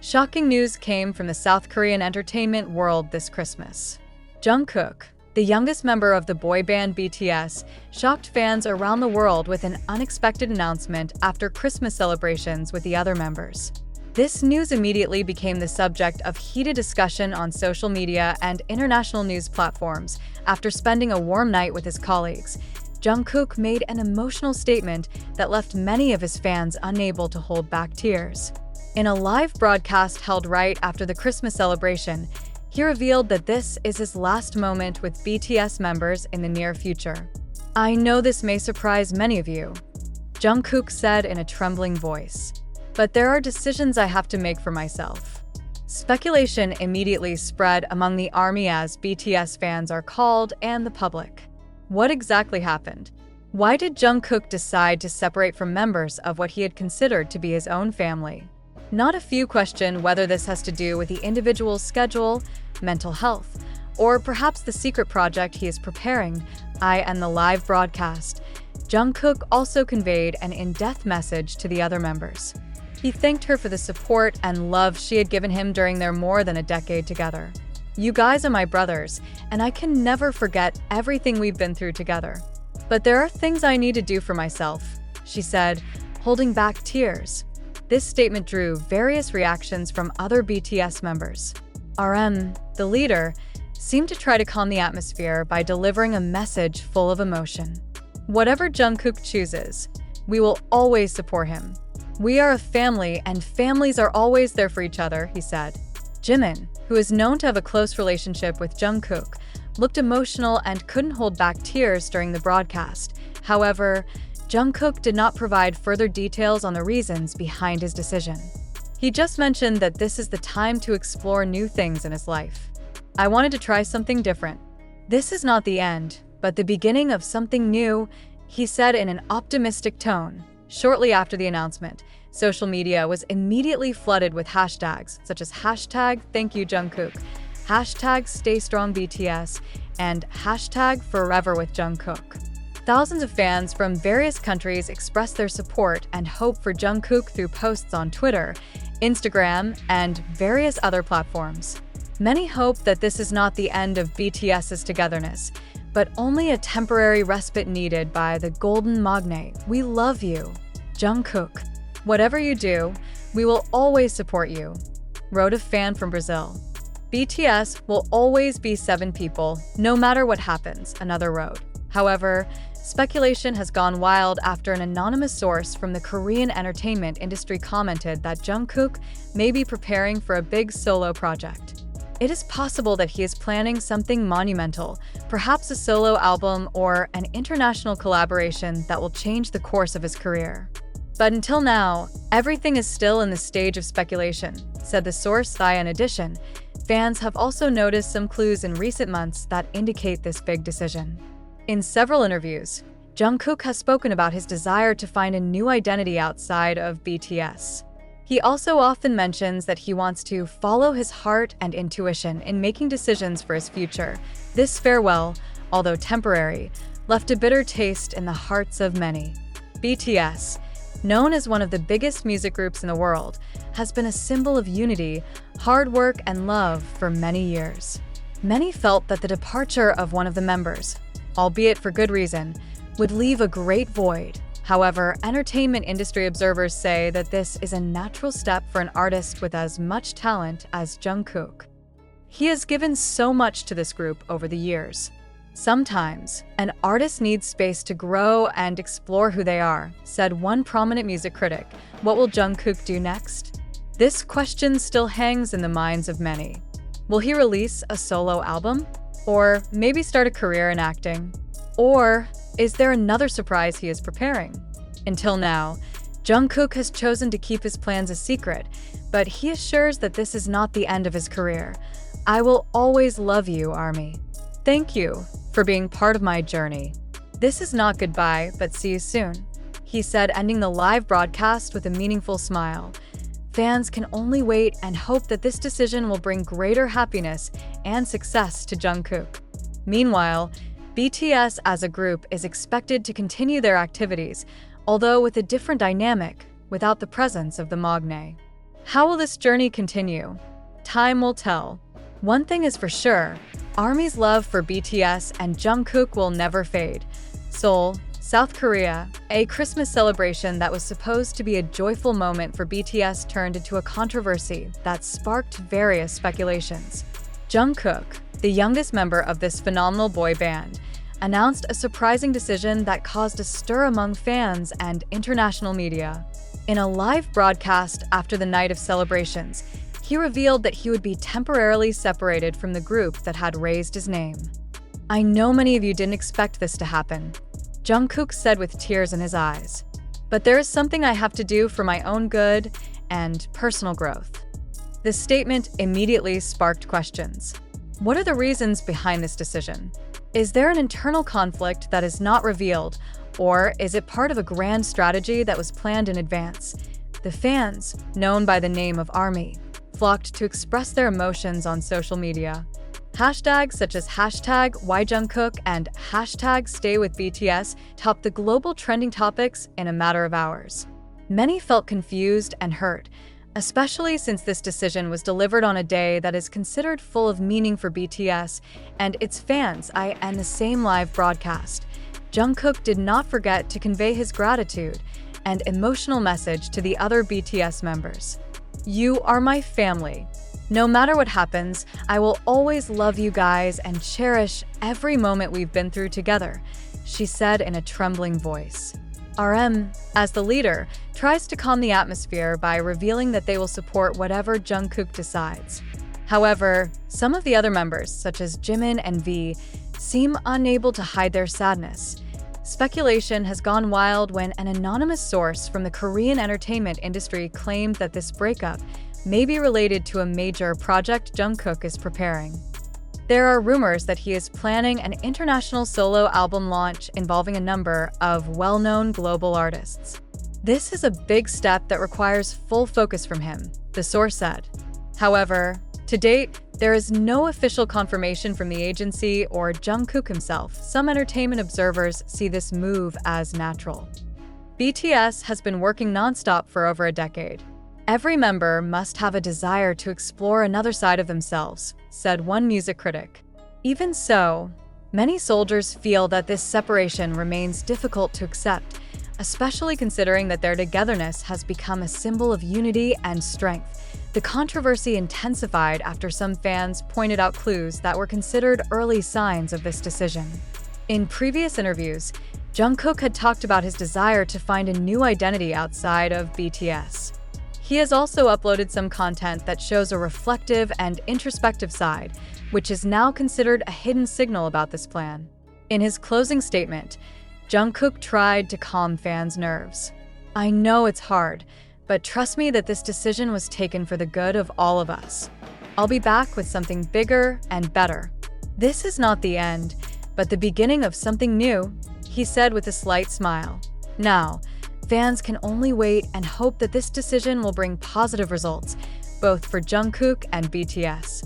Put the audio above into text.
Shocking news came from the South Korean entertainment world this Christmas. Jungkook, the youngest member of the boy band BTS, shocked fans around the world with an unexpected announcement after Christmas celebrations with the other members. This news immediately became the subject of heated discussion on social media and international news platforms. After spending a warm night with his colleagues, Jungkook made an emotional statement that left many of his fans unable to hold back tears. In a live broadcast held right after the Christmas celebration, he revealed that this is his last moment with BTS members in the near future. "I know this may surprise many of you," Jungkook said in a trembling voice, "but there are decisions I have to make for myself." Speculation immediately spread among the ARMY, as BTS fans are called, and the public. What exactly happened? Why did Jungkook decide to separate from members of what he had considered to be his own family? Not a few question whether this has to do with the individual's schedule, mental health, or perhaps the secret project he is preparing. In the live broadcast, Jungkook also conveyed an in-depth message to the other members. He thanked her for the support and love she had given him during their more than a decade together. "You guys are my brothers, and I can never forget everything we've been through together. But there are things I need to do for myself," she said, holding back tears. This statement drew various reactions from other BTS members. RM, the leader, seemed to try to calm the atmosphere by delivering a message full of emotion. "Whatever Jungkook chooses, we will always support him. We are a family, and families are always there for each other," he said. Jimin, who is known to have a close relationship with Jungkook, looked emotional and couldn't hold back tears during the broadcast. However, Jungkook did not provide further details on the reasons behind his decision. He just mentioned that this is the time to explore new things in his life. "I wanted to try something different. This is not the end, but the beginning of something new," he said in an optimistic tone. Shortly after the announcement, social media was immediately flooded with hashtags such as #ThankYouJungkook, #StayStrongBTS, and #ForeverWithJungkook. Thousands of fans from various countries expressed their support and hope for Jungkook through posts on Twitter, Instagram, and various other platforms. Many hope that this is not the end of BTS's togetherness, but only a temporary respite needed by the golden magnate. "We love you, Jungkook. Whatever you do, we will always support you," wrote a fan from Brazil. "BTS will always be 7 people, no matter what happens," another wrote. However, speculation has gone wild after an anonymous source from the Korean entertainment industry commented that Jungkook may be preparing for a big solo project. It is possible that he is planning something monumental, perhaps a solo album or an international collaboration that will change the course of his career. But until now, everything is still in the stage of speculation, said the source. In addition, fans have also noticed some clues in recent months that indicate this big decision. In several interviews, Jungkook has spoken about his desire to find a new identity outside of BTS. He also often mentions that he wants to follow his heart and intuition in making decisions for his future. This farewell, although temporary, left a bitter taste in the hearts of many. BTS, known as one of the biggest music groups in the world, has been a symbol of unity, hard work, and love for many years. Many felt that the departure of one of the members, albeit for good reason, would leave a great void. However, entertainment industry observers say that this is a natural step for an artist with as much talent as Jungkook. He has given so much to this group over the years. "Sometimes, an artist needs space to grow and explore who they are," said one prominent music critic. What will Jungkook do next? This question still hangs in the minds of many. Will he release a solo album? Or maybe start a career in acting? Or is there another surprise he is preparing? Until now, Jungkook has chosen to keep his plans a secret, but he assures that this is not the end of his career. "I will always love you, ARMY. Thank you for being part of my journey. This is not goodbye, but see you soon," he said, ending the live broadcast with a meaningful smile. Fans can only wait and hope that this decision will bring greater happiness and success to Jungkook. Meanwhile, BTS as a group is expected to continue their activities, although with a different dynamic, without the presence of the magnate. How will this journey continue? Time will tell. One thing is for sure, ARMY's love for BTS and Jungkook will never fade. Seoul, South Korea, a Christmas celebration that was supposed to be a joyful moment for BTS turned into a controversy that sparked various speculations. Jungkook, the youngest member of this phenomenal boy band, announced a surprising decision that caused a stir among fans and international media. In a live broadcast after the night of celebrations, he revealed that he would be temporarily separated from the group that had raised his name. "I know many of you didn't expect this to happen," Jungkook said with tears in his eyes. "But there is something I have to do for my own good and personal growth." This statement immediately sparked questions. What are the reasons behind this decision? Is there an internal conflict that is not revealed, or is it part of a grand strategy that was planned in advance? The fans, known by the name of ARMY, flocked to express their emotions on social media. Hashtags such as #WhyJungkook and #StayWithBTS topped the global trending topics in a matter of hours. Many felt confused and hurt, especially since this decision was delivered on a day that is considered full of meaning for BTS and its fans. And the same live broadcast, Jungkook did not forget to convey his gratitude and emotional message to the other BTS members. "You are my family. No matter what happens, I will always love you guys and cherish every moment we've been through together," she said in a trembling voice. RM, as the leader, tries to calm the atmosphere by revealing that they will support whatever Jungkook decides. However, some of the other members, such as Jimin and V, seem unable to hide their sadness. Speculation has gone wild when an anonymous source from the Korean entertainment industry claimed that this breakup may be related to a major project Jungkook is preparing. There are rumors that he is planning an international solo album launch involving a number of well-known global artists. "This is a big step that requires full focus from him," the source said. However, to date, there is no official confirmation from the agency or Jungkook himself. Some entertainment observers see this move as natural. BTS has been working nonstop for over a decade. "Every member must have a desire to explore another side of themselves," said one music critic. Even so, many soldiers feel that this separation remains difficult to accept, especially considering that their togetherness has become a symbol of unity and strength. The controversy intensified after some fans pointed out clues that were considered early signs of this decision. In previous interviews, Jungkook had talked about his desire to find a new identity outside of BTS. He has also uploaded some content that shows a reflective and introspective side, which is now considered a hidden signal about this plan. In his closing statement, Jungkook tried to calm fans' nerves. "I know it's hard, but trust me that this decision was taken for the good of all of us. I'll be back with something bigger and better. This is not the end, but the beginning of something new," he said with a slight smile. Now, fans can only wait and hope that this decision will bring positive results, both for Jungkook and BTS.